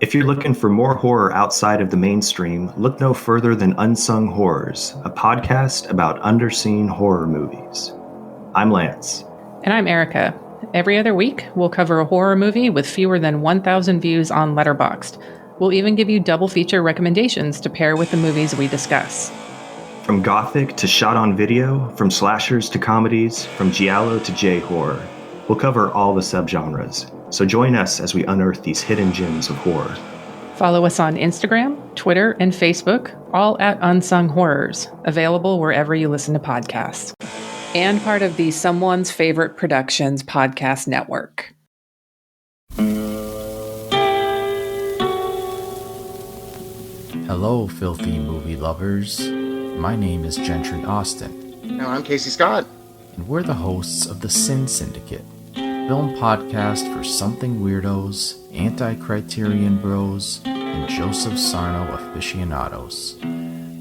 If you're looking for more horror outside of the mainstream, look no further than Unsung Horrors, a podcast about underseen horror movies. I'm Lance. And I'm Erica. Every other week, we'll cover a horror movie with fewer than 1,000 views on Letterboxd. We'll even give you double feature recommendations to pair with the movies we discuss. From gothic to shot on video, from slashers to comedies, from giallo to J-horror, we'll cover all the subgenres. So join us as we unearth these hidden gems of horror. Follow us on Instagram, Twitter, and Facebook, all at Unsung Horrors, available wherever you listen to podcasts. And part of the Someone's Favorite Productions podcast network. Hello, filthy movie lovers. My name is Gentry Austin. And I'm Casey Scott. And we're the hosts of the Sin Syndicate, film podcast for something weirdos, anti-criterion bros, and Joseph Sarno aficionados.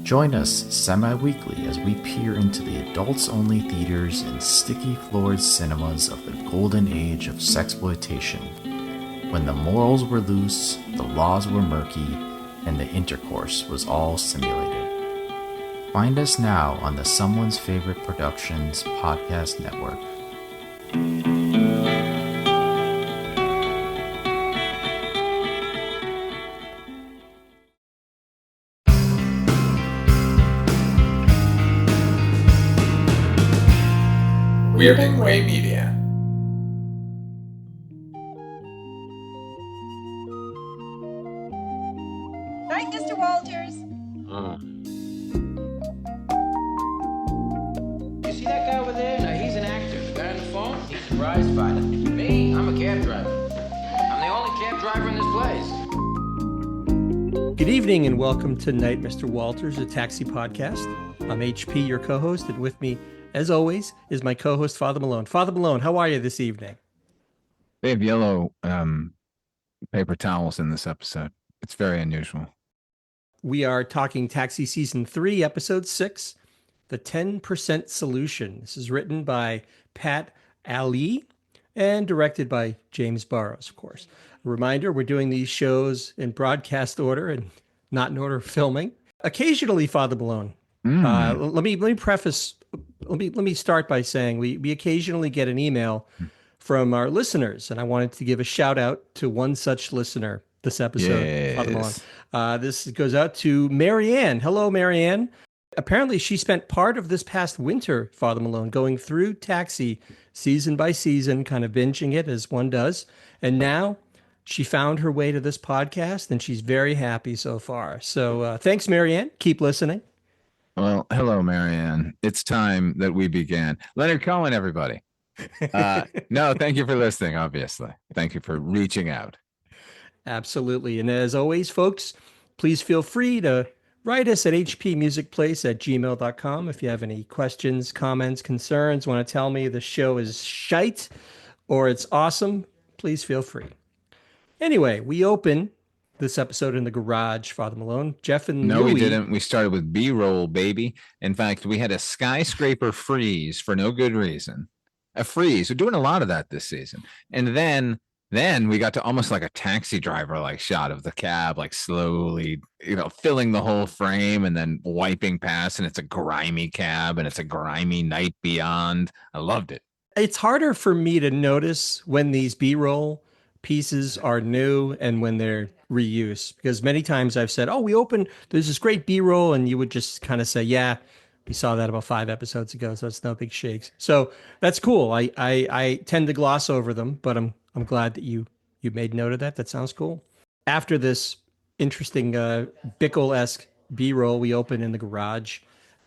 Join us semi-weekly as we peer into the adults-only theaters and sticky-floored cinemas of the golden age of sexploitation, when the morals were loose, the laws were murky, and the intercourse was all simulated. Find us now on the Someone's Favorite Productions podcast network. Weirding Way Media. Night, Mr. Walters. You see that guy over there? No, he's an actor. The guy on the phone, he's a prize fighter. Me, I'm a cab driver. I'm the only cab driver in this place. Good evening and welcome to Night, Mr. Walters, a taxi podcast. I'm HP, your co-host, and with me, as always, is my co-host, Father Malone. Father Malone, how are you this evening? They have yellow paper towels in this episode. It's very unusual. We are talking Taxi Season 3, Episode 6, The 10% Solution. This is written by Pat Ali and directed by James Burrows, of course. A reminder, we're doing these shows in broadcast order and not in order of filming. Occasionally, Father Malone, let me preface. Let me start by saying we occasionally get an email from our listeners, and I wanted to give a shout out to one such listener this episode. Yes. Father Malone. This goes out to Marianne. Hello, Marianne. Apparently, she spent part of this past winter, Father Malone, going through Taxi season by season, kind of binging it as one does, and now she found her way to this podcast, and she's very happy so far. So thanks, Marianne. Keep listening. Well, hello, Marianne. It's time that we began. Leonard Cohen, everybody. No, thank you for listening, obviously. Thank you for reaching out. Absolutely. And as always, folks, please feel free to write us at hpmusicplace@gmail.com if you have any questions, comments, concerns, want to tell me the show is shite or it's awesome, please feel free. Anyway, we open this episode in the garage, Father Malone. Jeff and No, Louie. we didn't. We started with B-roll, baby. In fact, we had a skyscraper freeze for no good reason. A freeze. We're doing a lot of that this season. And then we got to almost like a taxi driver like shot of the cab, like slowly, filling the whole frame and then wiping past. And it's a grimy cab and it's a grimy night beyond. I loved it. It's harder for me to notice when these B-roll pieces are new and when they're reuse, because many times I've said, there's this great B-roll, and you would just kind of say, yeah, we saw that about 5 episodes ago, so it's no big shakes. So that's cool. I tend to gloss over them, but I'm glad that you made note of that. That sounds cool. After this interesting Bickle-esque B-roll, we open in the garage.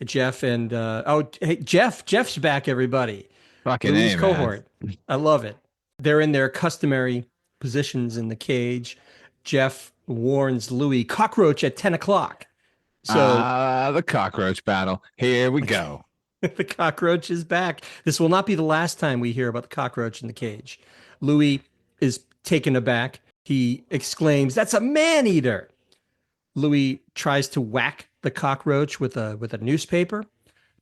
Jeff and Jeff's back, everybody. Fucking Louie's A, cohort. man. I love it. They're in their customary positions in the cage. Jeff warns Louie, cockroach at 10 o'clock. So the cockroach battle. Here we go. the cockroach is back. This will not be the last time we hear about the cockroach in the cage. Louie is taken aback. He exclaims, "That's a man-eater." Louie tries to whack the cockroach with a newspaper,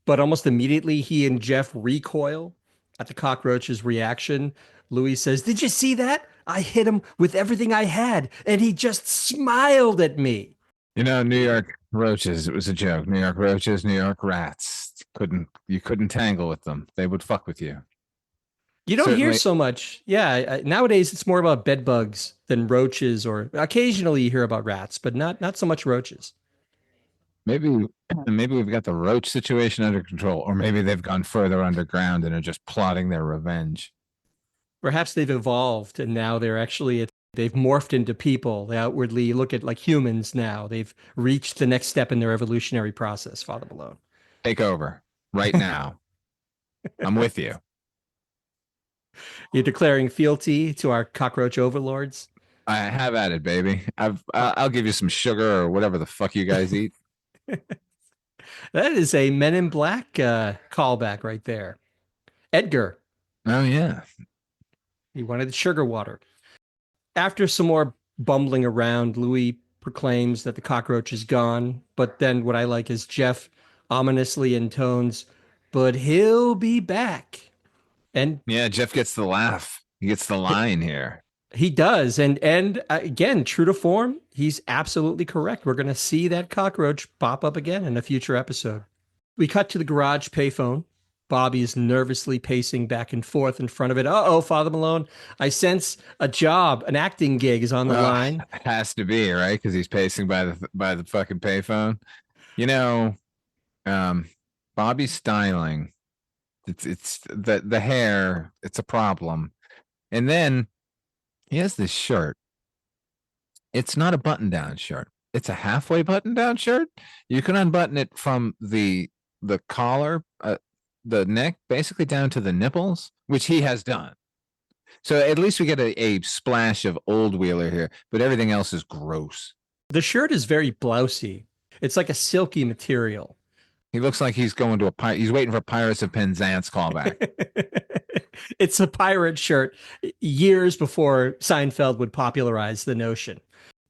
but almost immediately he and Jeff recoil at the cockroach's reaction. Louie says, "Did you see that? I hit him with everything I had, and he just smiled at me. New York roaches. It was a joke. New York roaches, New York rats. You couldn't tangle with them. They would fuck with you. You don't hear Certainly, so much. Yeah, nowadays it's more about bed bugs than roaches, or occasionally you hear about rats, but not so much roaches. maybe maybe we've got the roach situation under control, or maybe they've gone further underground and are just plotting their revenge. Perhaps they've evolved and now they've morphed into people. They outwardly look at like humans now. They've reached the next step in their evolutionary process, Father Malone. Take over right now. I'm with you. You're declaring fealty to our cockroach overlords. I have at it, baby. I'll give you some sugar or whatever the fuck you guys eat. That is a Men in Black callback right there. Edgar, Oh yeah. he wanted sugar water. After some more bumbling around, Louis proclaims that the cockroach is gone. But then what I like is Jeff ominously intones, "But he'll be back." And Yeah, Jeff gets the laugh. He gets the line here. he does. And again, true to form, he's absolutely correct. We're going to see that cockroach pop up again in a future episode. We cut to the garage payphone. Bobby is nervously pacing back and forth in front of it. Uh-oh, Father Malone, I sense a job, an acting gig is on the line. It has to be, right? Because he's pacing by the fucking payphone. Bobby's styling. It's the hair. It's a problem. And then he has this shirt. It's not a button-down shirt. It's a halfway button-down shirt. You can unbutton it from the collar, the neck, basically down to the nipples, which he has done. So at least we get a splash of Old Wheeler here, but everything else is gross. The shirt is very blousy. It's like a silky material. He looks like he's going to he's waiting for Pirates of Penzance callback. It's a pirate shirt years before Seinfeld would popularize the notion.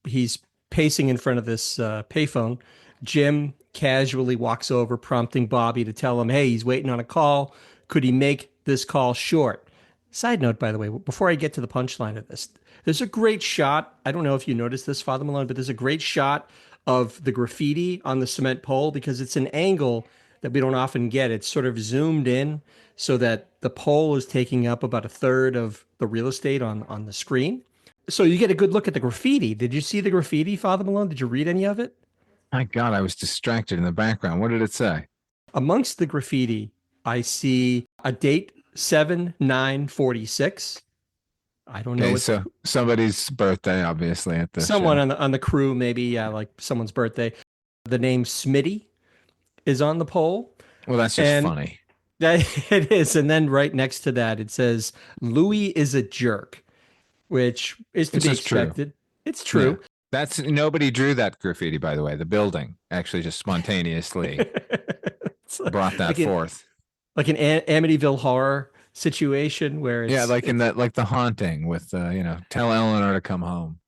He's pacing in front of this payphone. Jim casually walks over, prompting Bobby to tell him, hey, he's waiting on a call. Could he make this call short? Side note, by the way, before I get to the punchline of this, there's a great shot. I don't know if you noticed this, Father Malone, but there's a great shot of the graffiti on the cement pole because it's an angle that we don't often get. It's sort of zoomed in so that the pole is taking up about a third of the real estate on the screen. So you get a good look at the graffiti. Did you see the graffiti, Father Malone? Did you read any of it? My God, I was distracted in the background. What did it say? Amongst the graffiti, I see a date 7/9/46. I don't know. Okay, so somebody's birthday, obviously, at this. Someone show. on the crew, maybe like someone's birthday. The name Smitty is on the pole. Well, that's just funny. It is. And then right next to that, it says Louie is a jerk, which is to be expected. True. It's true. Yeah. That's nobody drew that graffiti, by the way. The building actually just spontaneously brought that forth. Like an Amityville horror situation where it's, in that, like The Haunting with tell Eleanor to come home.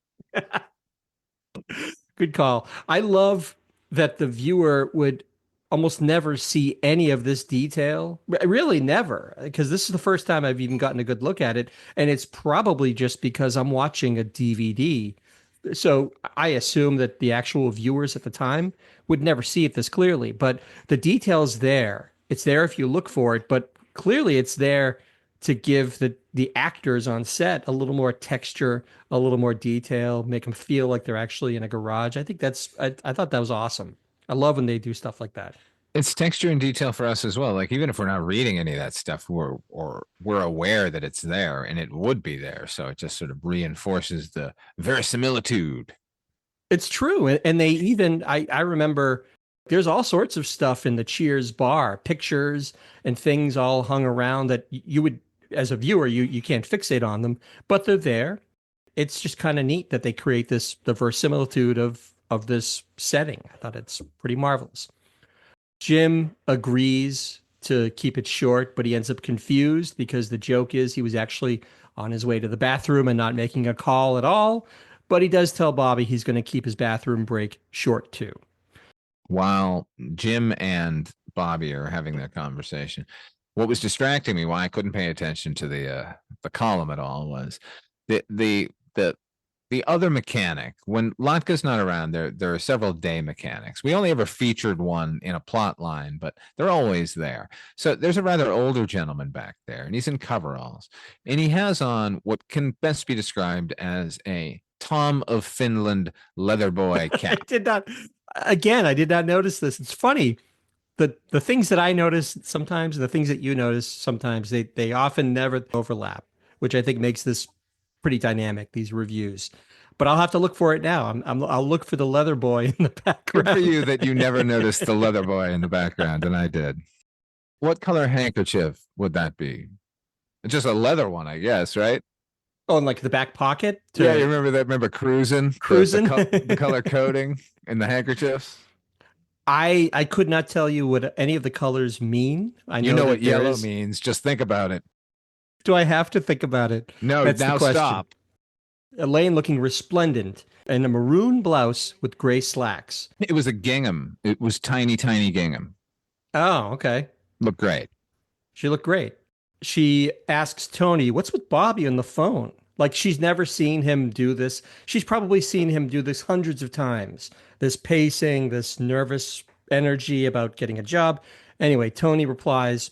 Good call. I love that the viewer would almost never see any of this detail. Really never, because this is the first time I've even gotten a good look at it. And it's probably just because I'm watching a DVD. So I assume that the actual viewers at the time would never see it this clearly, but the detail's there. It's there if you look for it, but clearly it's there to give the actors on set a little more texture, a little more detail, make them feel like they're actually in a garage. I think I thought that was awesome. I love when they do stuff like that. It's texture and detail for us as well. Like even if we're not reading any of that stuff, we're aware that it's there and it would be there. So it just sort of reinforces the verisimilitude. It's true. And they even, I remember there's all sorts of stuff in the Cheers bar, pictures and things all hung around that you would, as a viewer, you can't fixate on them, but they're there. It's just kind of neat that they create the verisimilitude of this setting. I thought it's pretty marvelous. Jim agrees to keep it short, but he ends up confused because the joke is he was actually on his way to the bathroom and not making a call at all. But he does tell Bobby he's going to keep his bathroom break short too. While Jim and Bobby are having their conversation, what was distracting me, why I couldn't pay attention to the column at all, was The other mechanic, when Latka's not around, there are several day mechanics. We only ever featured one in a plot line, but they're always there. So there's a rather older gentleman back there, and he's in coveralls, and he has on what can best be described as a Tom of Finland leather boy cap. I did not notice this. It's funny. The things that I notice sometimes, the things that you notice sometimes, they often never overlap, which I think makes this pretty dynamic, these reviews. But I'll have to look for it now. I'll look for the leather boy in the background. Good for you that you never noticed the leather boy in the background, and I did. What color handkerchief would that be? It's just a leather one, I guess, right? Oh, in like the back pocket? Yeah, you remember that? Remember cruising? Cruising? The color coding in the handkerchiefs? I could not tell you what any of the colors mean. I You know what that yellow means. Just think about it. Do I have to think about it? No, That's now the question. stop. Elaine looking resplendent in a maroon blouse with gray slacks. It was a gingham. It was tiny, tiny gingham. Oh, okay. Looked great. She looked great. She asks Tony, what's with Bobby on the phone? Like she's never seen him do this. She's probably seen him do this hundreds of times. This pacing, this nervous energy about getting a job. Anyway, Tony replies,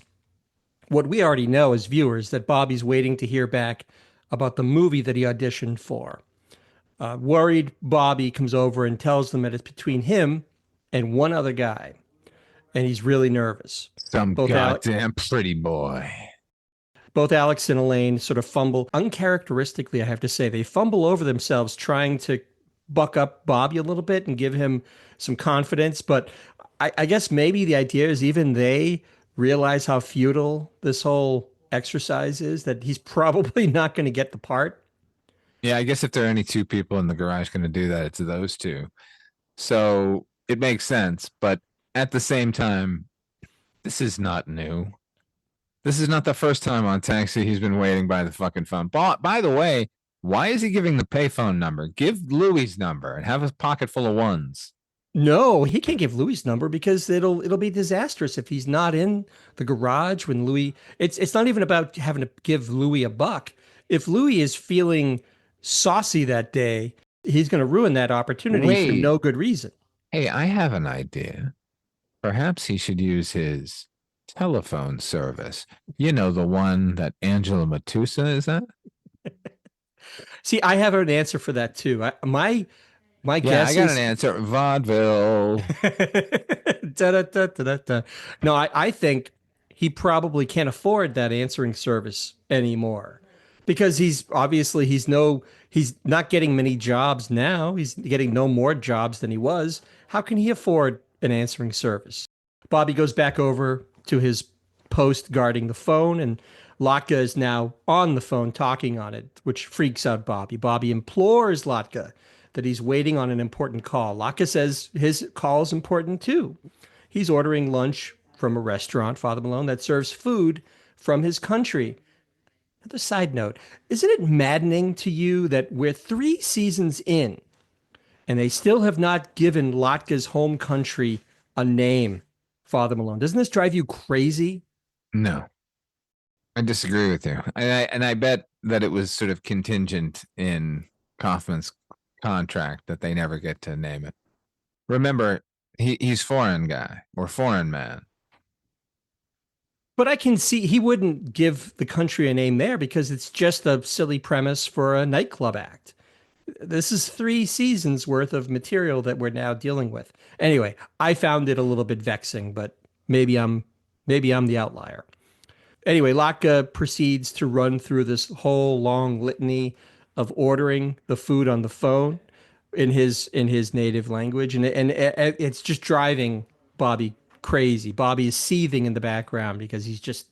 what we already know as viewers, that Bobby's waiting to hear back about the movie that he auditioned for. Worried, Bobby comes over and tells them that it's between him and one other guy. And he's really nervous. Some goddamn pretty boy. Both Alex and Elaine sort of fumble, uncharacteristically, I have to say. They fumble over themselves trying to buck up Bobby a little bit and give him some confidence. But I guess maybe the idea is even they realize how futile this whole exercise is, that he's probably not going to get the part. Yeah, I guess if there are any two people in the garage going to do that, it's those two. So it makes sense. But at the same time, this is not new. This is not the first time on Taxi he's been waiting by the fucking phone. By the way, why is he giving the payphone number? Give Louie's number and have a pocket full of ones. No, he can't give Louie's number because it'll be disastrous if he's not in the garage when Louie. It's not even about having to give Louie a buck. If Louie is feeling saucy that day, he's going to ruin that opportunity for no good reason. Hey, I have an idea. Perhaps he should use his telephone service. You know, the one that Angela Matusa is at? See, I have an answer for that too. My guess I got an answer. Vaudeville. No, I think he probably can't afford that answering service anymore because he's not getting many jobs now. He's getting no more jobs than he was. How can he afford an answering service? Bobby goes back over to his post guarding the phone, and Latka is now on the phone talking on it, which freaks out Bobby. Bobby implores Latka that he's waiting on an important call. Latka says his call is important too. He's ordering lunch from a restaurant, Father Malone, that serves food from his country. Another side note, isn't it maddening to you that we're 3 seasons in and they still have not given Latka's home country a name, Father Malone? Doesn't this drive you crazy? No, I disagree with you. And I bet that it was sort of contingent in Kaufman's contract that they never get to name it. Remember, he's foreign guy or foreign man. But I can see he wouldn't give the country a name there because it's just a silly premise for a nightclub act. This is 3 seasons worth of material that we're now dealing with. Anyway, I found it a little bit vexing, but maybe I'm the outlier. Anyway, Latka proceeds to run through this whole long litany of ordering the food on the phone in his native language, and it's just driving Bobby crazy. Bobby is seething in the background because he's just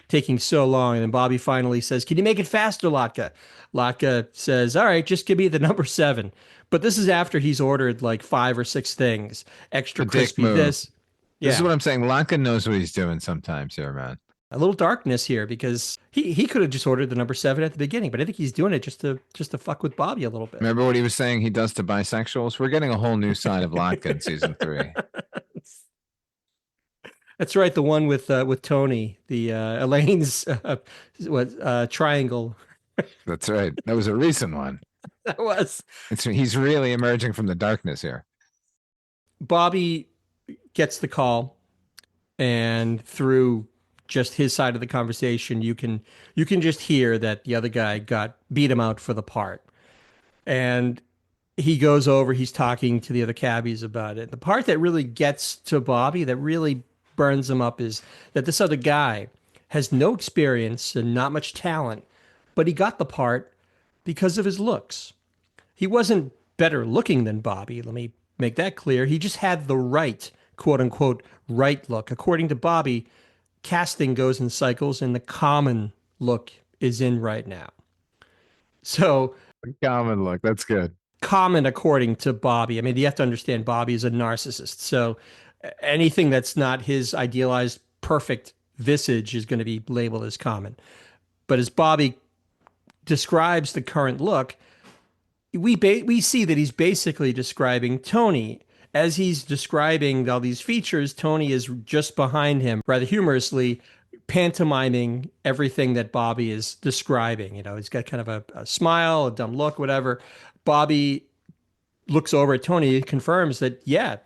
taking so long. And then Bobby finally says, "Can you make it faster, Latka?" Latka says, "All right, just give me the number 7." But this is after he's ordered like 5 or 6 things, extra crispy this. Yeah. This is what I'm saying. Latka knows what he's doing sometimes here, man. A little darkness here because he could have just ordered the number 7 at the beginning, but I think he's doing it just to fuck with Bobby a little bit. Remember what he was saying he does to bisexuals? We're getting a whole new side of Latka in season 3. That's right, the one with Tony, the Elaine's triangle. That's right. That was a recent one. That was. He's really emerging from the darkness here. Bobby gets the call, and through just his side of the conversation, you can just hear that the other guy got beat him out for the part. And he goes over, he's talking to the other cabbies about it. The part that really gets to Bobby, that really burns him up, is that this other guy has no experience and not much talent, but he got the part because of his looks. He wasn't better looking than Bobby. Let me make that clear. He just had the right, quote unquote, right look. According to Bobby, casting goes in cycles and the common look is in right now. So, Common look. That's good. common according to Bobby. I mean, you have to understand Bobby is a narcissist. So, anything that's not his idealized perfect visage is going to be labeled as common. But as Bobby describes the current look, we see that he's basically describing Tony. As he's describing all these features, Tony is just behind him, rather humorously pantomiming everything that Bobby is describing. He's got kind of a smile, a dumb look, whatever. Bobby looks over at Tony, confirms that, yeah,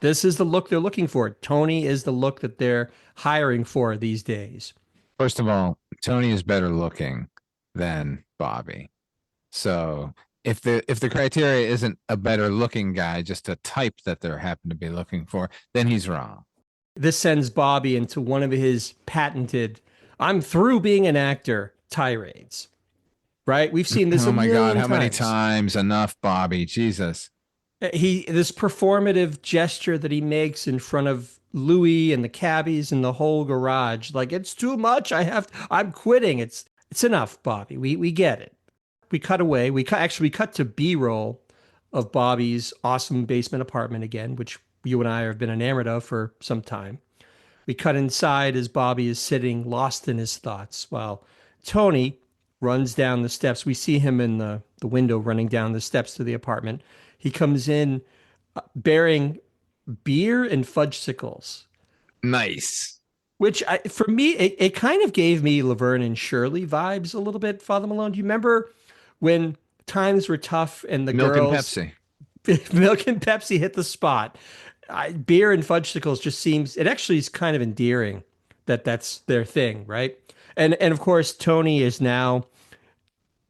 this is the look they're looking for. Tony is the look that they're hiring for these days. First of all, Tony is better looking than Bobby. So if the criteria isn't a better looking guy, just a type that they happen to be looking for, then he's wrong. This sends Bobby into one of his patented "I'm through being an actor" tirades. Right? We've seen this. Oh my God, how times. many times? Enough, Bobby. Jesus. This performative gesture that he makes in front of Louie and the cabbies and the whole garage, like, it's too much. I'm quitting. It's enough, Bobby. We get it. We cut away. We cut to B-roll of Bobby's awesome basement apartment again, which you and I have been enamored of for some time. We cut inside as Bobby is sitting lost in his thoughts while Tony runs down the steps. We see him in the window running down the steps to the apartment. He comes in bearing beer and fudgesicles. Nice. Which, for me, it kind of gave me Laverne and Shirley vibes a little bit, Father Malone. Do you remember when times were tough and the Milk girls... and Pepsi. Milk and Pepsi hit the spot. Beer and fudgesicles just seems... It actually is kind of endearing that that's their thing, right? And of course, Tony is now...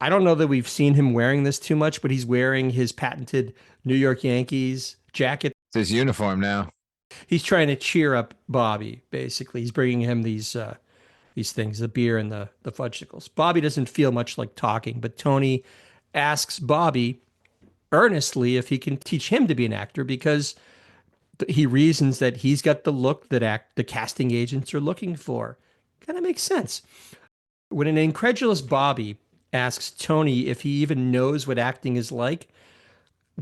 I don't know that we've seen him wearing this too much, but he's wearing his patented New York Yankees jacket. It's his uniform now. He's trying to cheer up Bobby, basically. He's bringing him these things, the beer and the fudgesicles. Bobby doesn't feel much like talking, but Tony asks Bobby earnestly if he can teach him to be an actor because he reasons that he's got the look that the casting agents are looking for. Kind of makes sense. When an incredulous Bobby asks Tony if he even knows what acting is like,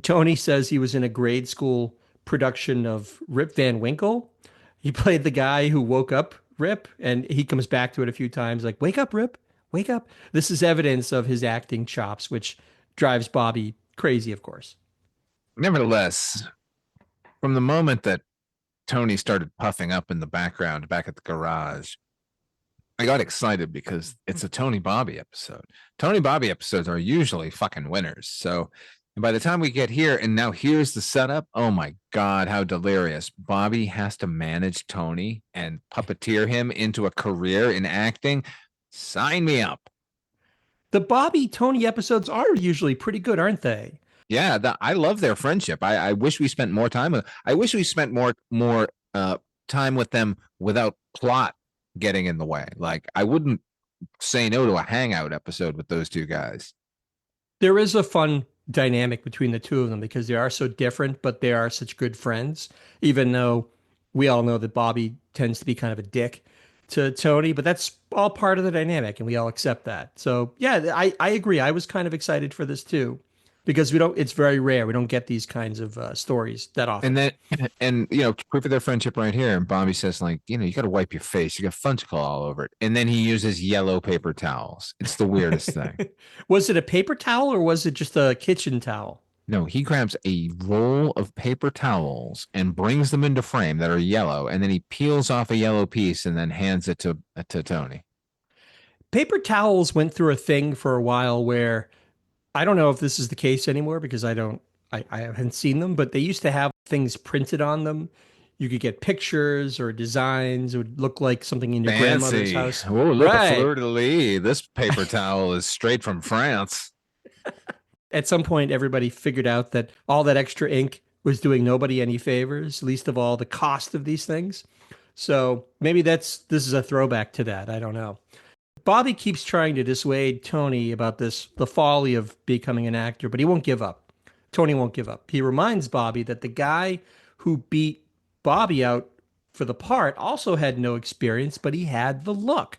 Tony says he was in a grade school production of Rip Van Winkle. He played the guy who woke up Rip, and he comes back to it a few times like, "Wake up, Rip, wake up." This is evidence of his acting chops, which drives Bobby crazy, of course. Nevertheless, from the moment that Tony started puffing up in the background back at the garage, I got excited because it's a Tony Bobby episode. Tony Bobby episodes are usually fucking winners. So by the time we get here, and now here's the setup, oh my God, how delirious. Bobby has to manage Tony and puppeteer him into a career in acting. Sign me up. The Bobby Tony episodes are usually pretty good, aren't they? Yeah, I love their friendship. I wish we spent more time with. I wish we spent more time with them without plot getting in the way. Like, I wouldn't say no to a hangout episode with those two guys. There is a fun dynamic between the two of them because they are so different, but they are such good friends, even though we all know that Bobby tends to be kind of a dick to Tony, but that's all part of the dynamic and we all accept that. So yeah, I agree. I was kind of excited for this too, because it's very rare. We don't get these kinds of stories that often. And proof of their friendship right here. And Bobby says, like, you got to wipe your face. You got fudgesicle all over it. And then he uses yellow paper towels. It's the weirdest thing. Was it a paper towel or was it just a kitchen towel? No, he grabs a roll of paper towels and brings them into frame that are yellow. And then he peels off a yellow piece and then hands it to Tony. Paper towels went through a thing for a while where I don't know if this is the case anymore because I haven't seen them, but they used to have things printed on them. You could get pictures or designs. It would look like something in your grandmother's Fancy. house. Oh, look, a Right. fleur de lis. This paper towel is straight from France. At some point, everybody figured out that all that extra ink was doing nobody any favors, least of all the cost of these things. So maybe this is a throwback to that. I don't know. Bobby keeps trying to dissuade Tony about the folly of becoming an actor, but he won't give up. Tony won't give up. He reminds Bobby that the guy who beat Bobby out for the part also had no experience, but he had the look.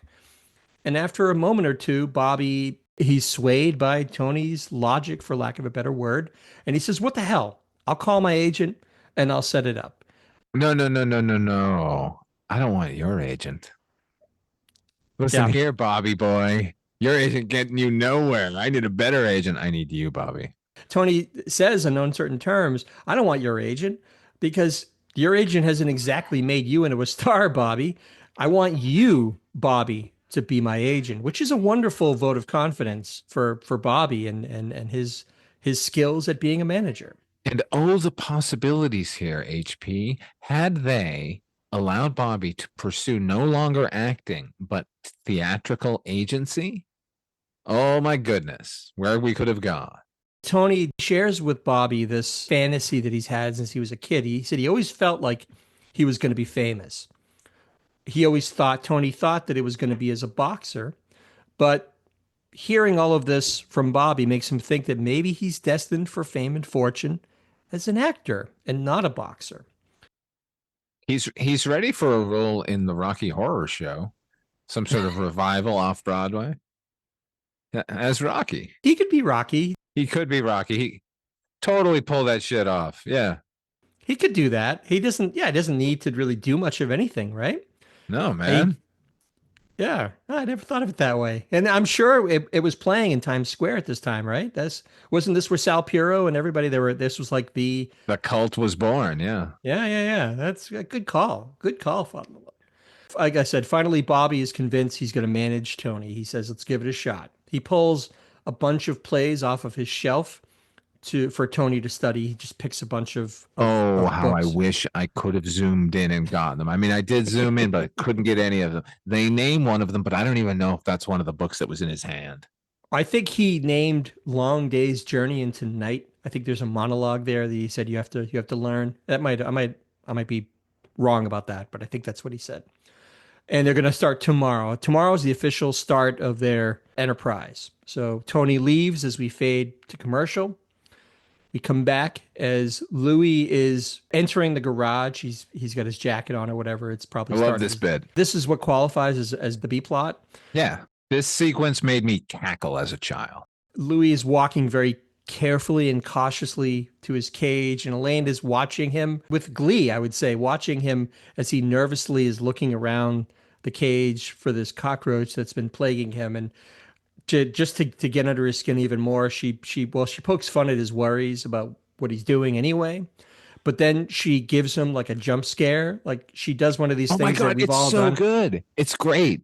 And after a moment or two, Bobby, he's swayed by Tony's logic, for lack of a better word. And he says, "What the hell? I'll call my agent and I'll set it up." No, no, no, no, no, no. I don't want your agent. Listen Yeah. here, Bobby boy. Your agent getting you nowhere. I need a better agent. I need you, Bobby. Tony says in uncertain terms, "I don't want your agent because your agent hasn't exactly made you into a star, Bobby. I want you, Bobby, to be my agent," which is a wonderful vote of confidence for Bobby and his skills at being a manager. And oh, the possibilities here, HP. Had they allowed Bobby to pursue no longer acting, but theatrical agency, oh my goodness, where we could have gone. Tony shares with Bobby this fantasy that he's had since he was a kid. He said he always felt like he was going to be famous. Tony thought that it was going to be as a boxer, but hearing all of this from Bobby makes him think that maybe he's destined for fame and fortune as an actor and not a boxer. He's ready for a role in the Rocky Horror Show, some sort of revival off Broadway. As Rocky. He could be Rocky. He could be Rocky. He totally pull that shit off. Yeah. He could do that. He doesn't need to really do much of anything, right? No, man. Yeah, I never thought of it that way. And I'm sure it was playing in Times Square at this time, right? Wasn't this where Sal Puro and everybody this was like the cult was born, yeah. Yeah. That's a good call. Good call, Father Malone. Like I said, finally Bobby is convinced he's going to manage Tony. He says, "Let's give it a shot." He pulls a bunch of plays off of his shelf for Tony to study. He just picks a bunch of how books. I wish I could have zoomed in and gotten them. I mean, I did zoom in, but I couldn't get any of them. They name one of them, but I don't even know if that's one of the books that was in his hand. I think he named Long Day's Journey into Night. I think there's a monologue there that he said you have to learn. I might be wrong about that, but I think that's what he said. And they're going to start tomorrow. Tomorrow is the official start of their enterprise. So Tony leaves as we fade to commercial. We come back as Louie is entering the garage. He's got his jacket on or whatever. It's probably I love this bit. This is what qualifies as the B plot. Yeah. This sequence made me cackle as a child. Louie is walking very carefully and cautiously to his cage, and Elaine is watching him with glee, I would say, watching him as he nervously is looking around the cage for this cockroach that's been plaguing him. And to get under his skin even more, she pokes fun at his worries about what he's doing anyway. But then she gives him like a jump scare. Like she does one of these things. Oh my God, that we've all it's so done. good. It's great.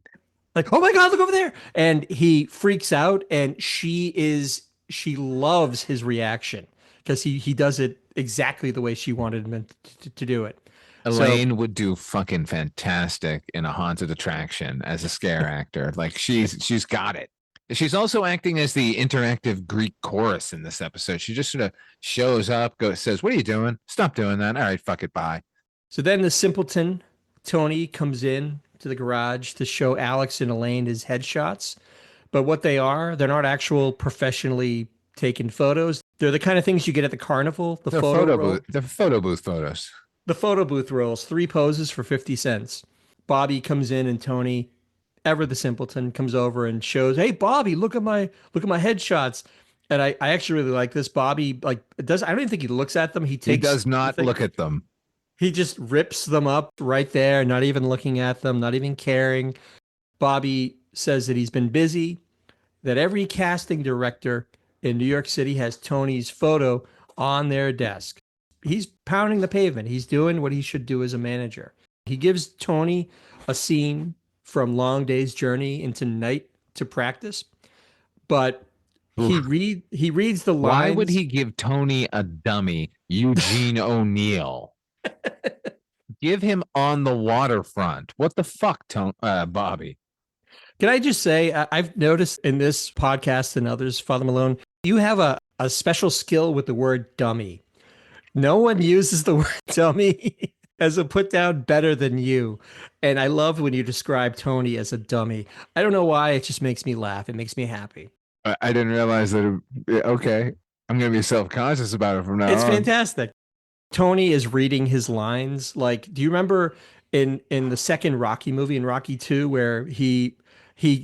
Like, "Oh my God, look over there." And he freaks out, and she loves his reaction because he does it exactly the way she wanted him to do it. Elaine would do fucking fantastic in a haunted attraction as a scare actor. Like she's got it. She's also acting as the interactive Greek chorus in this episode. She just sort of shows up, says, "What are you doing? Stop doing that. All right, fuck it, bye." So then the simpleton, Tony, comes in to the garage to show Alex and Elaine his headshots. But what they're not actual professionally taken photos. They're the kind of things you get at the carnival. The photo booth photos. The photo booth rolls, 3 poses for 50 cents. Bobby comes in and Tony, ever the simpleton, comes over and shows, "Hey Bobby, look at my headshots." And I actually really like this. Bobby I don't even think he looks at them. He does not look at them. He just rips them up right there, not even looking at them, not even caring. Bobby says that he's been busy, that every casting director in New York City has Tony's photo on their desk. He's pounding the pavement. He's doing what he should do as a manager. He gives Tony a scene from Long Day's Journey into Night to practice, but he reads the lines. Why would he give Tony a dummy, Eugene O'Neill? Give him On the Waterfront. What the fuck, Bobby? Can I just say, I've noticed in this podcast and others, Father Malone, you have a special skill with the word dummy. No one uses the word dummy as a put down better than you. And I love when you describe Tony as a dummy. I don't know why. It just makes me laugh. It makes me happy. I didn't realize that. Okay. I'm going to be self-conscious about it from now on. It's fantastic. Tony is reading his lines. Like, do you remember in the second Rocky movie, in Rocky 2, where he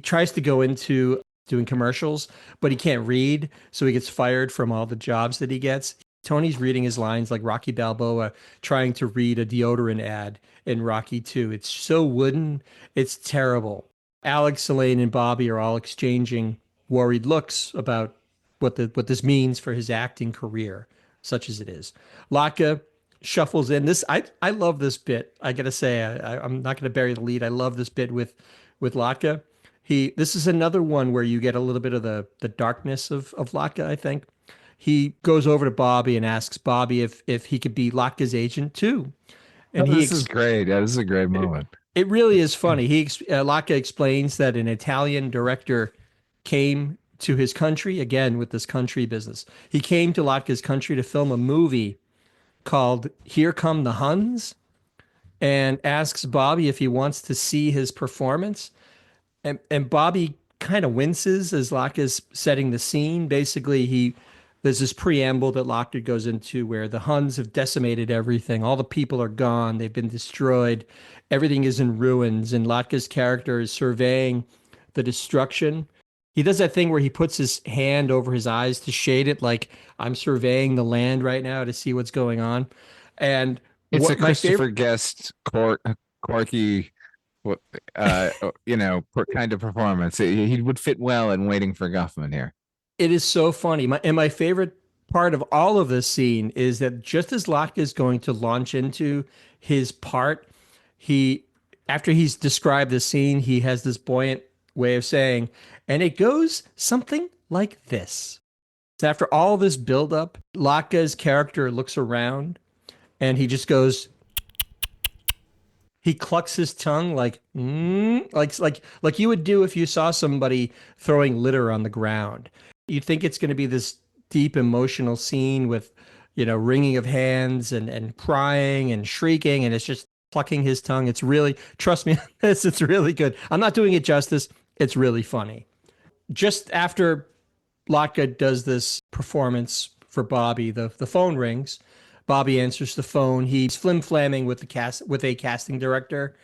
tries to go into doing commercials, but he can't read, so he gets fired from all the jobs that he gets. Tony's reading his lines like Rocky Balboa trying to read a deodorant ad in Rocky 2. It's so wooden. It's terrible. Alex, Elaine, and Bobby are all exchanging worried looks about what this means for his acting career, such as it is. Latka shuffles in. I love this bit. I gotta say, I'm not gonna bury the lead. I love this bit with Latka. This is another one where you get a little bit of the darkness of Latka, I think. He goes over to Bobby and asks Bobby if he could be Latka's agent too. And this is great. Yeah, this is a great moment. It really is funny. Latka explains that an Italian director came to his country, again with this country business. He came to Latka's country to film a movie called Here Come the Huns, and asks Bobby if he wants to see his performance. And Bobby kind of winces as Latka's setting the scene. Basically, there's this preamble that Latka goes into where the Huns have decimated everything. All the people are gone. They've been destroyed. Everything is in ruins. And Latka's character is surveying the destruction. He does that thing where he puts his hand over his eyes to shade it, like I'm surveying the land right now to see what's going on. And it's a Christopher Guest quirky, kind of performance. He would fit well in Waiting for Guffman here. It is so funny. My favorite part of all of this scene is that just as Latka is going to launch into his part, after he's described the scene, he has this buoyant way of saying, and it goes something like this. So after all this buildup, Latka's character looks around and he just goes, he clucks his tongue like you would do if you saw somebody throwing litter on the ground. You think it's going to be this deep emotional scene with, wringing of hands and crying and shrieking, and it's just clucking his tongue. It's really, trust me on this, it's really good. I'm not doing it justice. It's really funny. Just after Latka does this performance for Bobby, the phone rings. Bobby answers the phone. He's flim-flamming with a casting director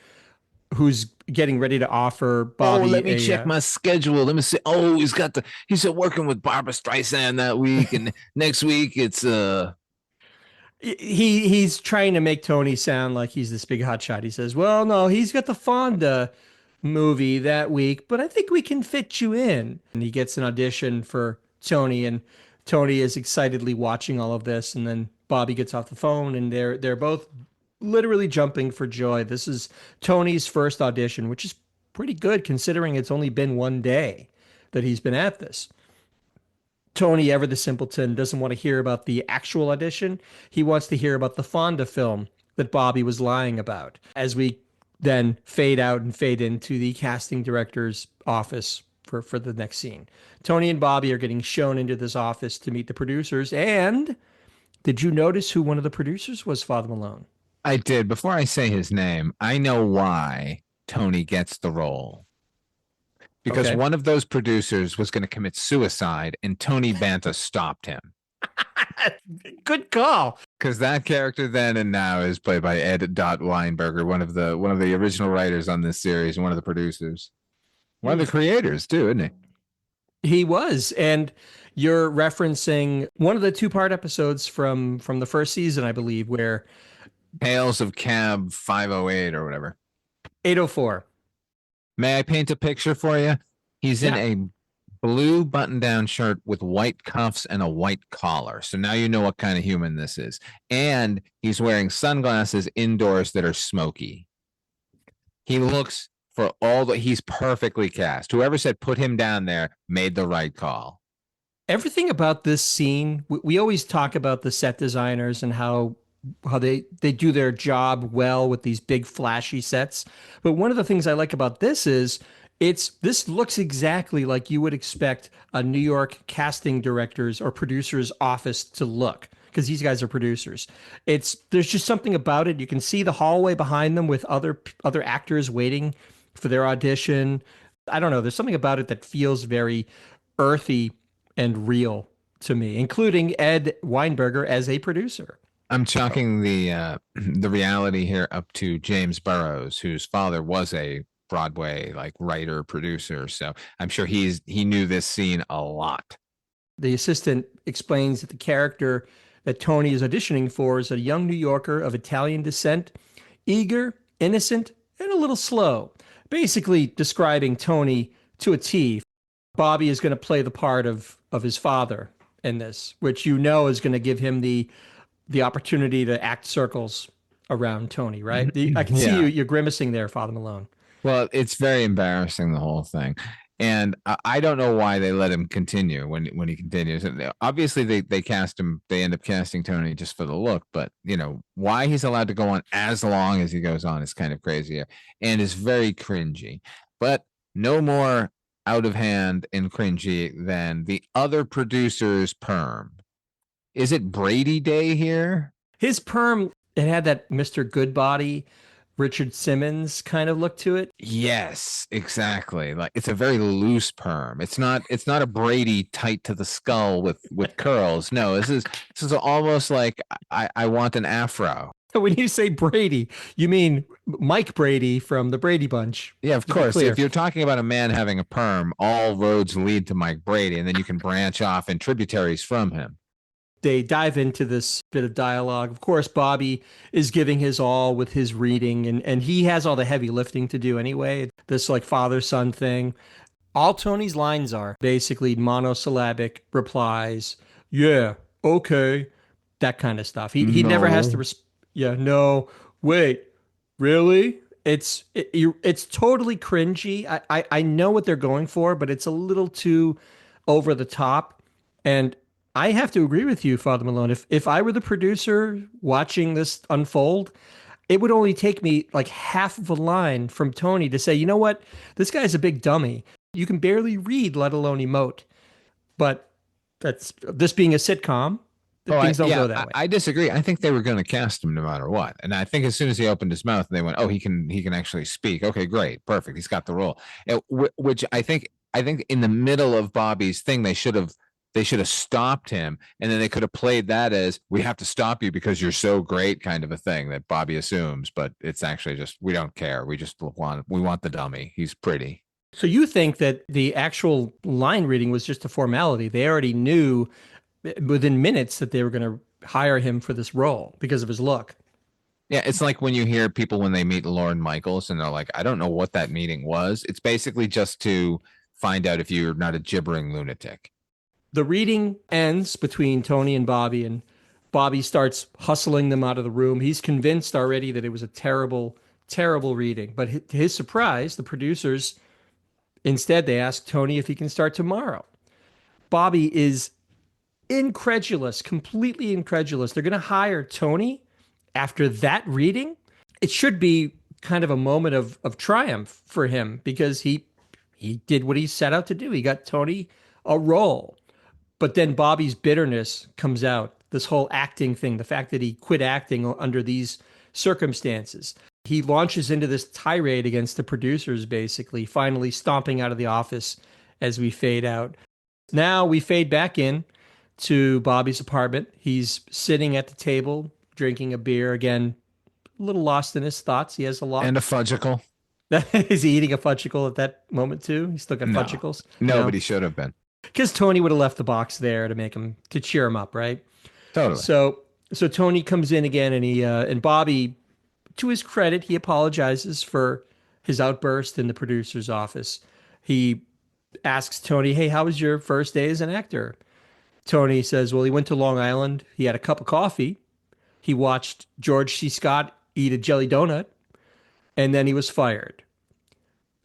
who's getting ready to offer Bobby. Let me check my schedule. Let me see. Oh, he's working with Barbara Streisand that week, and next week it's He's trying to make Tony sound like he's this big hotshot. He says, "Well, no, he's got the Fonda movie that week, but I think we can fit you in." And he gets an audition for Tony, and Tony is excitedly watching all of this, and then Bobby gets off the phone, and they're both literally jumping for joy. This is Tony's first audition, which is pretty good considering it's only been one day that he's been at this. Tony, ever the simpleton, doesn't want to hear about the actual audition. He wants to hear about the Fonda film that Bobby was lying about. As we then fade out and fade into the casting director's office for the next scene. Tony and Bobby are getting shown into this office to meet the producers. And did you notice who one of the producers was, Father Malone? I did. Before I say his name, I know why Tony gets the role. Because one of those producers was going to commit suicide, and Tony Banta stopped him. Good call. Because that character then and now is played by Ed Weinberger, one of the original writers on this series, and one of the producers, one of the creators too, isn't he? He was, and you're referencing one of the 2-part episodes from the first season, I believe, where Tales of Cab 508 or whatever. 804. May I paint a picture for you? He's in a blue button-down shirt with white cuffs and a white collar. So now you know what kind of human this is. And he's wearing sunglasses indoors that are smoky. He looks for all that. He's perfectly cast. Whoever said put him down there made the right call. Everything about this scene, we always talk about the set designers and how they do their job well with these big flashy sets. But one of the things I like about this is this looks exactly like you would expect a New York casting director's or producer's office to look, because these guys are producers. There's just something about it. You can see the hallway behind them with other actors waiting for their audition. I don't know. There's something about it that feels very earthy and real to me, including Ed Weinberger as a producer. I'm chalking the reality here up to James Burrows, whose father was a Broadway like writer producer. So I'm sure he knew this scene a lot. The assistant explains that the character that Tony is auditioning for is a young New Yorker of Italian descent, eager, innocent, and a little slow. Basically describing Tony to a T. Bobby is going to play the part of his father in this, which is going to give him the opportunity to act circles around Tony, right? I can see you're grimacing there, Father Malone. Well, it's very embarrassing, the whole thing. And I don't know why they let him continue when he continues. And obviously, they cast him. They end up casting Tony just for the look. But why he's allowed to go on as long as he goes on is kind of crazy and is very cringy. But no more out of hand and cringy than the other producer's perm. Is it Brady Day here? His perm, it had that Mr. Goodbody, Richard Simmons kind of look to it. Yes, exactly. Like it's a very loose perm. It's not a Brady tight to the skull with curls. No, this is almost like I want an afro. When you say Brady, you mean Mike Brady from the Brady Bunch. Yeah, of course. If you're talking about a man having a perm, all roads lead to Mike Brady, and then you can branch off in tributaries from him. They dive into this bit of dialogue. Of course, Bobby is giving his all with his reading, and he has all the heavy lifting to do anyway. This like father-son thing. All Tony's lines are basically monosyllabic replies. Yeah, okay, that kind of stuff. He never has to yeah, no, wait, really? It's totally cringy. I know what they're going for, but it's a little too over the top. And I have to agree with you, Father Malone. If I were the producer watching this unfold, it would only take me like half of a line from Tony to say, you know what? This guy's a big dummy. You can barely read, let alone emote. But that's this being a sitcom. Things don't go that way. I disagree. I think they were going to cast him no matter what. And I think as soon as he opened his mouth, they went, "Oh, he can actually speak. Okay, great, perfect. He's got the role." Which I think in the middle of Bobby's thing, they should have stopped him, and then they could have played that as we have to stop you because you're so great, kind of a thing that Bobby assumes. But it's actually just we don't care. We just want the dummy. He's pretty. So you think that the actual line reading was just a formality? They already knew within minutes that they were going to hire him for this role because of his look. Yeah, it's like when you hear people when they meet Lorne Michaels and they're like, I don't know what that meeting was. It's basically just to find out if you're not a gibbering lunatic. The reading ends between Tony and Bobby starts hustling them out of the room. He's convinced already that it was a terrible, terrible reading. But to his surprise, the producers, instead, they ask Tony if he can start tomorrow. Bobby is incredulous, completely incredulous. They're going to hire Tony after that reading. It should be kind of a moment of triumph for him because he did what he set out to do. He got Tony a role. But then Bobby's bitterness comes out, this whole acting thing, the fact that he quit acting under these circumstances. He launches into this tirade against the producers, basically, finally stomping out of the office as we fade out. Now we fade back in to Bobby's apartment. He's sitting at the table, drinking a beer. Again, a little lost in his thoughts. He has a lot. And a fudgicle. Is he eating a fudgicle at that moment too? He's still got fudgicles? No, but he should have been. Because Tony would have left the box there to cheer him up, right? Totally. So Tony comes in again, and and Bobby, to his credit, he apologizes for his outburst in the producer's office. He asks Tony, "Hey, how was your first day as an actor?" Tony says, "Well, he went to Long Island. He had a cup of coffee. He watched George C. Scott eat a jelly donut, and then he was fired."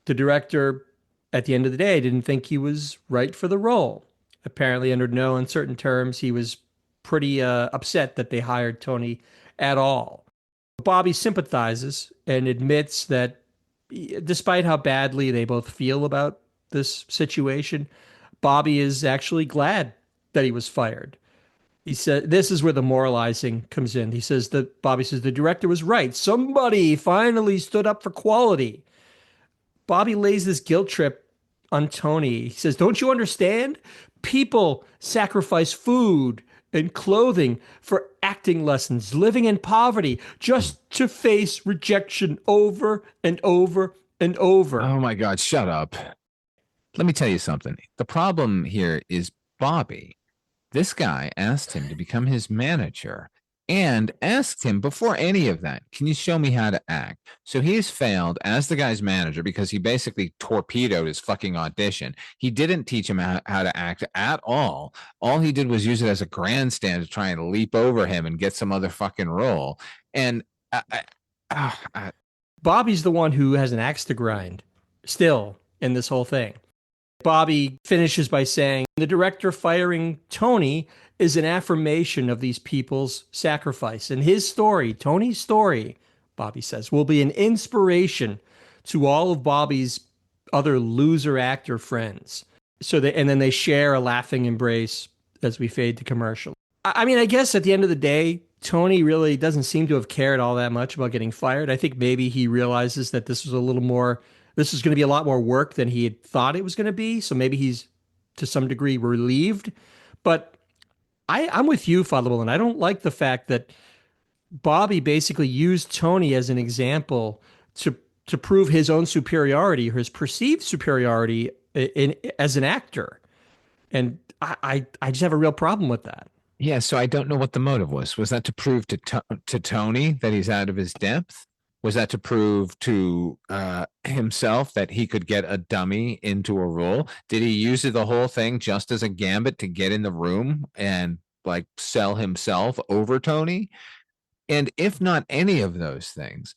The director, at the end of the day, didn't think he was right for the role. Apparently, under no uncertain terms, he was pretty upset that they hired Tony at all. Bobby sympathizes and admits that despite how badly they both feel about this situation, Bobby is actually glad that he was fired. He said, this is where the moralizing comes in. He says that Bobby says the director was right. Somebody finally stood up for quality. Bobby lays this guilt trip on Tony. He says, don't you understand? People sacrifice food and clothing for acting lessons, living in poverty just to face rejection over and over and over. Oh my God, shut up. Let me tell you something. The problem here is Bobby. This guy asked him to become his manager and asked him before any of that, can you show me how to act? So he's failed as the guy's manager because he basically torpedoed his fucking audition. He didn't teach him how to act at all. All he did was use it as a grandstand to try and leap over him and get some other fucking role. And Bobby's the one who has an axe to grind still in this whole thing. Bobby finishes by saying the director firing Tony is an affirmation of these people's sacrifice. And his story, Tony's story, Bobby says, will be an inspiration to all of Bobby's other loser actor friends. And then they share a laughing embrace as we fade to commercial. I mean, I guess at the end of the day, Tony really doesn't seem to have cared all that much about getting fired. I think maybe he realizes that this is going to be a lot more work than he had thought it was going to be. So maybe he's to some degree relieved. But I'm with you, Father Malone. I don't like the fact that Bobby basically used Tony as an example to prove his own superiority, or his perceived superiority as an actor. And I just have a real problem with that. Yeah, so I don't know what the motive was. Was that to prove to Tony that he's out of his depth? Was that to prove to himself that he could get a dummy into a role? Did he use the whole thing just as a gambit to get in the room and like sell himself over Tony? And if not any of those things,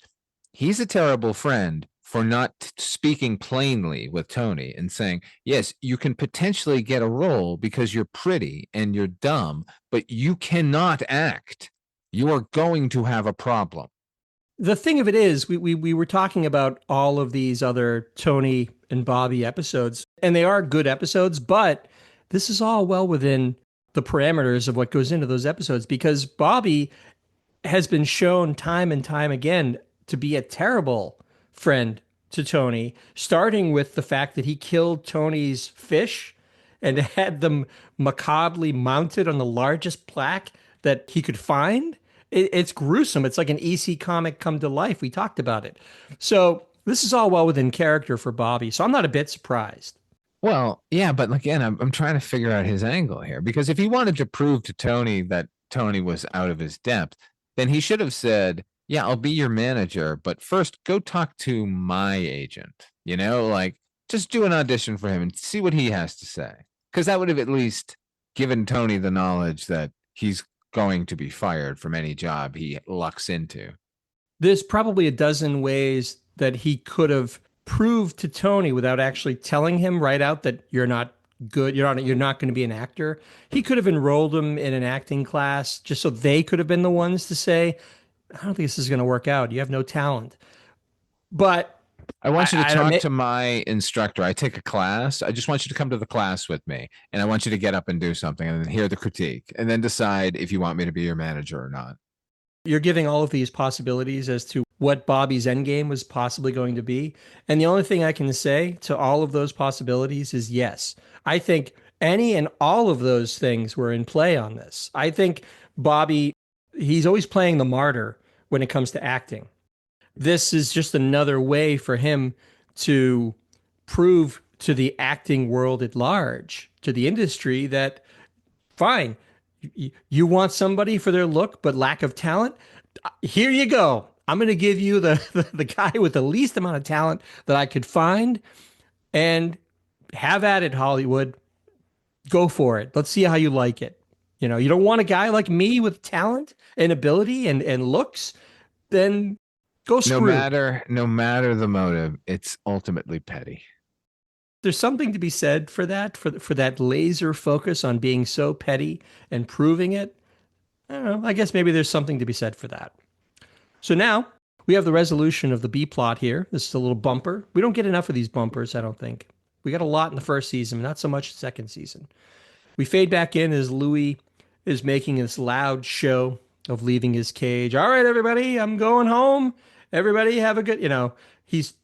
he's a terrible friend for not speaking plainly with Tony and saying, yes, you can potentially get a role because you're pretty and you're dumb, but you cannot act. You are going to have a problem. The thing of it is, we were talking about all of these other Tony and Bobby episodes, and they are good episodes, but this is all well within the parameters of what goes into those episodes, because Bobby has been shown time and time again to be a terrible friend to Tony, starting with the fact that he killed Tony's fish and had them macabrely mounted on the largest plaque that he could find. It's gruesome. It's like an EC comic come to life. We talked about it. So this is all well within character for Bobby. So I'm not a bit surprised. Well, yeah, but again, I'm trying to figure out his angle here, because if he wanted to prove to Tony that Tony was out of his depth, then he should have said, yeah, I'll be your manager, but first go talk to my agent, like just do an audition for him and see what he has to say. Because that would have at least given Tony the knowledge that he's going to be fired from any job he lucks into. There's probably a dozen ways that he could have proved to Tony without actually telling him right out that you're not good, you're not going to be an actor. He could have enrolled him in an acting class just so they could have been the ones to say, I don't think this is going to work out. You have no talent. But I want you to talk to my instructor. I take a class. I just want you to come to the class with me, and I want you to get up and do something and then hear the critique and then decide if you want me to be your manager or not. You're giving all of these possibilities as to what Bobby's endgame was possibly going to be. And the only thing I can say to all of those possibilities is yes. I think any and all of those things were in play on this. I think Bobby, he's always playing the martyr when it comes to acting. This is just another way for him to prove to the acting world at large, to the industry, that fine, you want somebody for their look but lack of talent? Here you go. I'm going to give you the guy with the least amount of talent that I could find, and have at it, Hollywood. Go for it. Let's see how you like it. You don't want a guy like me with talent and ability and looks, then Go screw. No matter the motive, it's ultimately petty. There's something to be said for that, for that laser focus on being so petty and proving it. I don't know. I guess maybe there's something to be said for that. So now we have the resolution of the B plot here. This is a little bumper. We don't get enough of these bumpers, I don't think. We got a lot in the first season, not so much second season. We fade back in as Louie is making this loud show of leaving his cage. All right, everybody, I'm going home. Everybody have a good, he's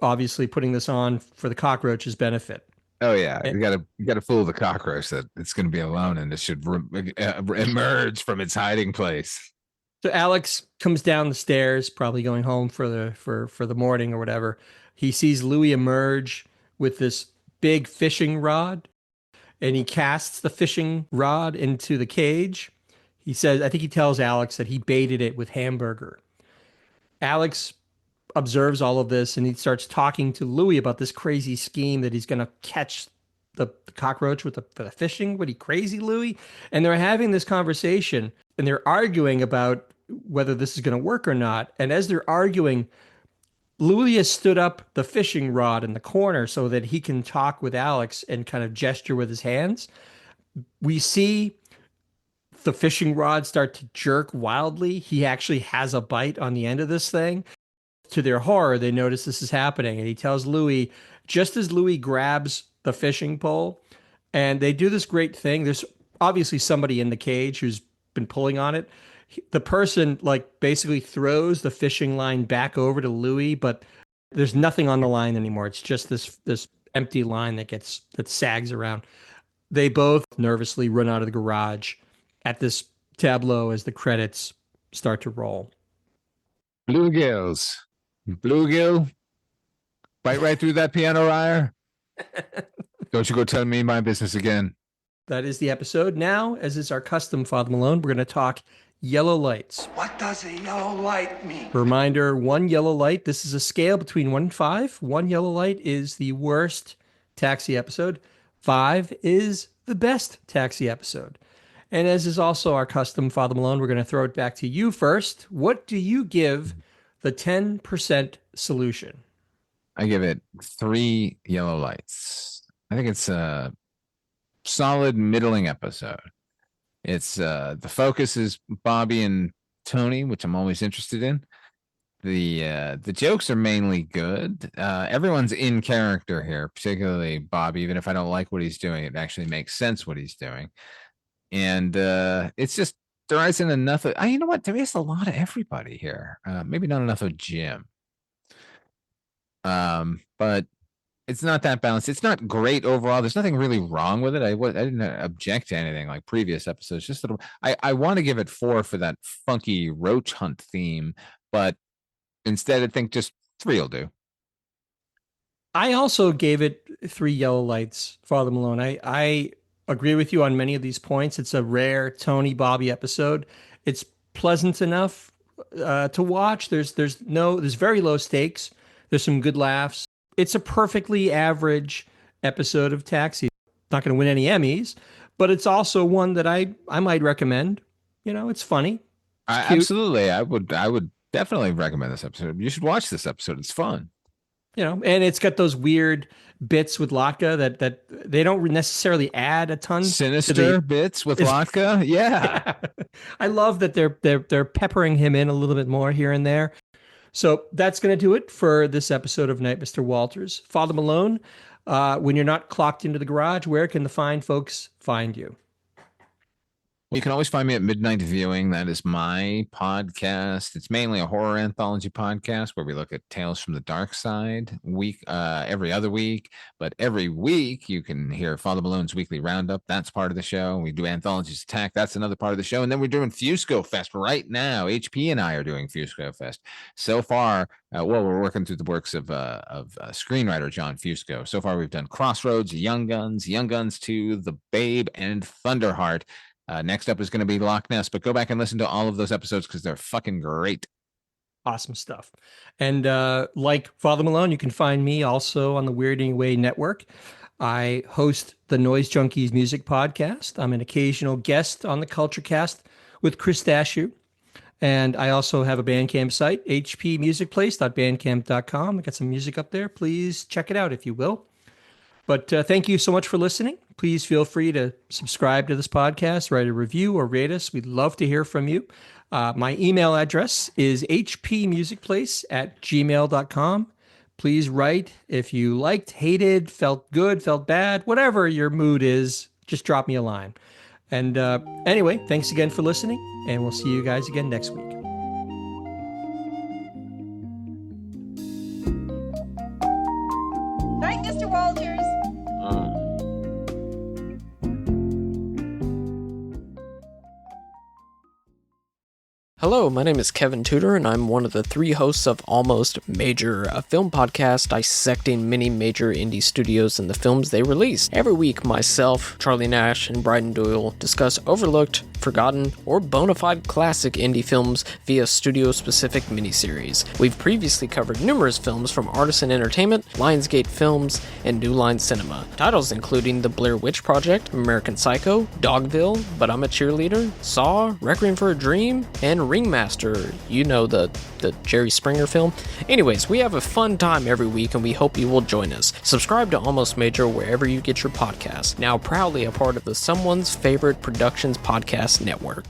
obviously putting this on for the cockroach's benefit. Oh yeah, you gotta fool the cockroach that it's going to be alone and it should emerge from its hiding place. So Alex comes down the stairs, probably going home for the morning or whatever. He sees Louie emerge with this big fishing rod, and he casts the fishing rod into the cage. He says, I think he tells Alex that he baited it with hamburger. Alex observes all of this, and he starts talking to Louie about this crazy scheme that he's going to catch the cockroach with the fishing. What, he crazy, Louie? And they're having this conversation, and they're arguing about whether this is going to work or not. And as they're arguing, Louie has stood up the fishing rod in the corner so that he can talk with Alex and kind of gesture with his hands. We see the fishing rod start to jerk wildly. He actually has a bite on the end of this thing. To their horror, they notice this is happening, and he tells Louie, just as Louie grabs the fishing pole, and they do this great thing. There's obviously somebody in the cage who's been pulling on it. The person basically throws the fishing line back over to Louie, but there's nothing on the line anymore. It's just this empty line that sags around. They both nervously run out of the garage at this tableau as the credits start to roll. Bluegills. Bluegill, bite right through that piano wire. Don't you go tell me my business again. That is the episode. Now, as is our custom, Father Malone, we're going to talk yellow lights. What does a yellow light mean? Reminder, 1 yellow light. This is a scale between 1 and 5. 1 yellow light is the worst Taxi episode. 5 is the best Taxi episode. And as is also our custom, Father Malone, we're going to throw it back to you first. What do you give the 10% solution? I give it 3 yellow lights. I think it's a solid middling episode. It's the focus is Bobby and Tony, which I'm always interested in. The jokes are mainly good. Everyone's in character here, particularly Bobby. Even if I don't like what he's doing, it actually makes sense what he's doing. And it's just there isn't enough of, you know what? There is a lot of everybody here. Maybe not enough of Jim. But it's not that balanced. It's not great overall. There's nothing really wrong with it. I didn't object to anything like previous episodes. Just that I want to give it 4 for that funky roach hunt theme, but instead I think just 3 will do. I also gave it 3 yellow lights, Father Malone. I agree with you on many of these points. It's a rare Tony Bobby episode. It's pleasant enough to watch. There's very low stakes. There's some good laughs. It's a perfectly average episode of Taxi. Not going to win any Emmys, but it's also one that I might recommend. It's funny. It's absolutely. I would definitely recommend this episode. You should watch this episode. It's fun. And it's got those weird bits with Latka that they don't necessarily add a ton. Sinister bits with Latka. Yeah. I love that they're peppering him in a little bit more here and there. So that's going to do it for this episode of Night, Mr. Walters. Father Malone, when you're not clocked into the garage, where can the fine folks find you? Well, you can always find me at Midnight Viewing. That is my podcast. It's mainly a horror anthology podcast where we look at tales from the dark side every other week. But every week you can hear Father Malone's Weekly Roundup. That's part of the show. We do Anthologies Attack. That's another part of the show. And then we're doing Fusco Fest right now. HP and I are doing Fusco Fest. So far, we're working through the works of screenwriter John Fusco. So far, we've done Crossroads, Young Guns 2, The Babe, and Thunderheart. Next up is going to be Loch Ness, but go back and listen to all of those episodes because they're fucking great. Awesome stuff. And like Father Malone, you can find me also on the Weirding Way Network. I host the Noise Junkies Music Podcast. I'm an occasional guest on the Culture Cast with Chris Dashew. And I also have a Bandcamp site, hpmusicplace.bandcamp.com. I got some music up there. Please check it out if you will. But thank you so much for listening. Please feel free to subscribe to this podcast, write a review, or rate us. We'd love to hear from you. My email address is hpmusicplace@gmail.com. Please write if you liked, hated, felt good, felt bad, whatever your mood is, just drop me a line. And anyway, thanks again for listening, and we'll see you guys again next week. Night, Mr. Walters. Hello, my name is Kevin Tudor, and I'm one of the 3 hosts of Almost Major, a film podcast dissecting many major indie studios and the films they release. Every week, myself, Charlie Nash, and Bryden Doyle discuss overlooked, forgotten, or bona fide classic indie films via studio-specific miniseries. We've previously covered numerous films from Artisan Entertainment, Lionsgate Films, and New Line Cinema. Titles including The Blair Witch Project, American Psycho, Dogville, But I'm a Cheerleader, Saw, Requiem for a Dream, and Ringmaster, you know, the Jerry Springer film. Anyways, we have a fun time every week and we hope you will join us. Subscribe to Almost Major wherever you get your podcasts. Now proudly a part of the Someone's Favorite Productions podcast network.